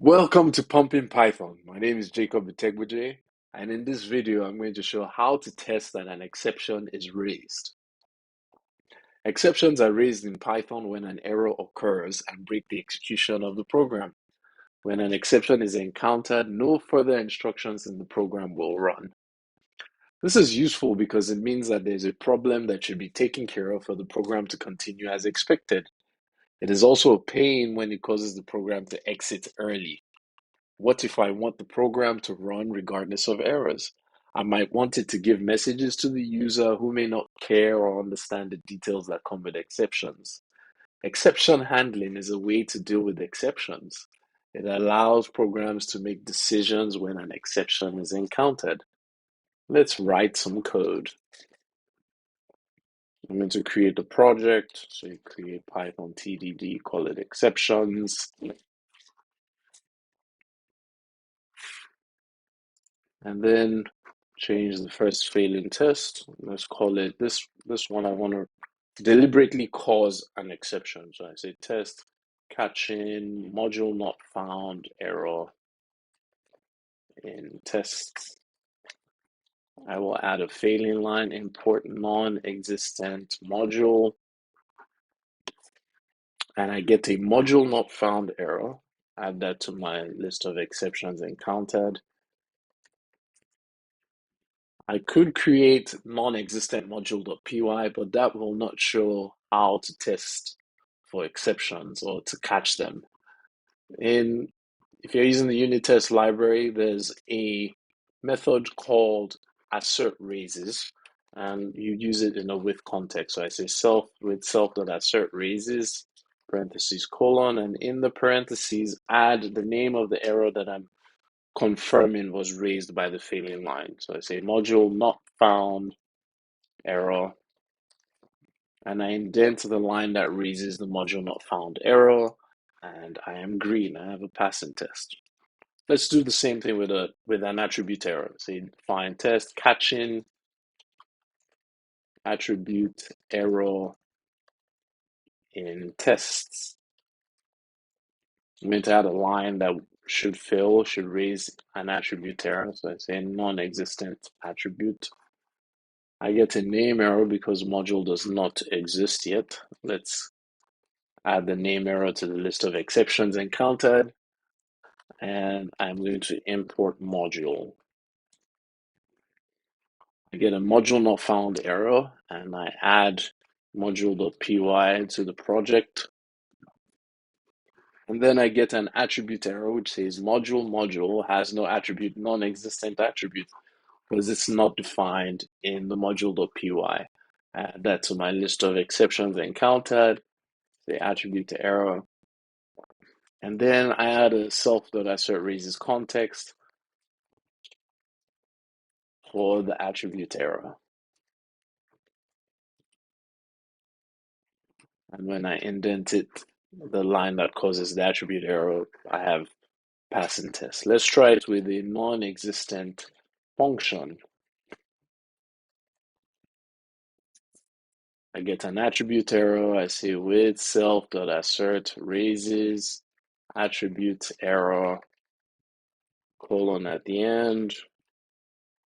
Welcome to Pumping Python. My name is Jacob Itegboje, and in this video, I'm going to show how to test that an exception is raised. Exceptions are raised in Python when an error occurs and break the execution of the program. When an exception is encountered, no further instructions in the program will run. This is useful because it means that there's a problem that should be taken care of for the program to continue as expected. It is also a pain when it causes the program to exit early. What if I want the program to run regardless of errors? I might want it to give messages to the user who may not care or understand the details that come with exceptions. Exception handling is a way to deal with exceptions. It allows programs to make decisions when an exception is encountered. Let's write some code. I'm going to create a project. So you create Python TDD, call it exceptions. And then change the first failing test. Let's call it this one. I want to deliberately cause an exception. So I say test catching module not found error in tests. I will add a failing line, import non-existent module, and I get a module not found error. Add that to my list of exceptions encountered. I could create non-existent module.py, but that will not show how to test for exceptions or to catch them. If you're using the unit test library, there's a method called assert raises, and you use it in a with context. So I say self.assert raises, parentheses, colon, and in the parentheses, add the name of the error that I'm confirming was raised by the failing line. So I say module not found error, and I indent the line that raises the module not found error, and I am green. I have a passing test. Let's do the same thing with an attribute error. Say find test catching attribute error in tests. I'm going to add a line that should raise an attribute error. So I say non-existent attribute. I get a name error because module does not exist yet. Let's add the name error to the list of exceptions encountered, and I'm going to import module. I get a module not found error, and I add module.py to the project. And then I get an attribute error which says module has no attribute, non-existent attribute, because it's not defined in the module.py. Add that to my list of exceptions encountered, the attribute error. And then I add a self.assert raises context for the attribute error. And when I indent it, the line that causes the attribute error, I have passing test. Let's try it with a non-existent function. I get an attribute error. I say with self.assert raises attribute error colon at the end.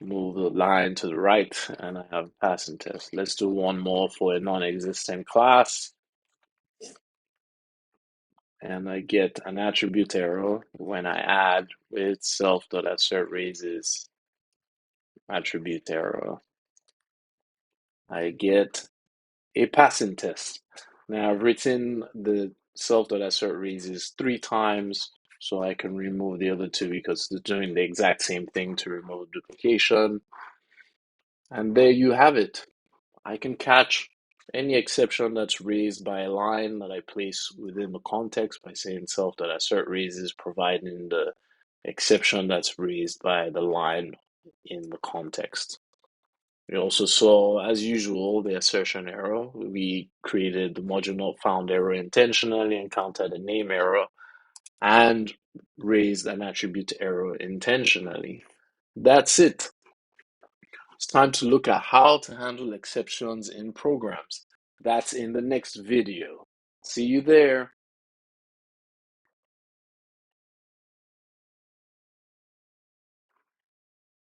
Move the line to the right, and I have passing test. Let's do one more for a non-existent class. And I get an attribute error when I add with self.assert raises attribute error. I get a passing test. Now I've written the self.assert raises 3 times, so I can remove the other two because they're doing the exact same thing to remove duplication. And there you have it. I can catch any exception that's raised by a line that I place within the context by saying self.assert raises, providing the exception that's raised by the line in the context. We also saw, as usual, the assertion error. We created the module not found error intentionally, encountered a name error, and raised an attribute error intentionally. That's it. It's time to look at how to handle exceptions in programs. That's in the next video. See you there.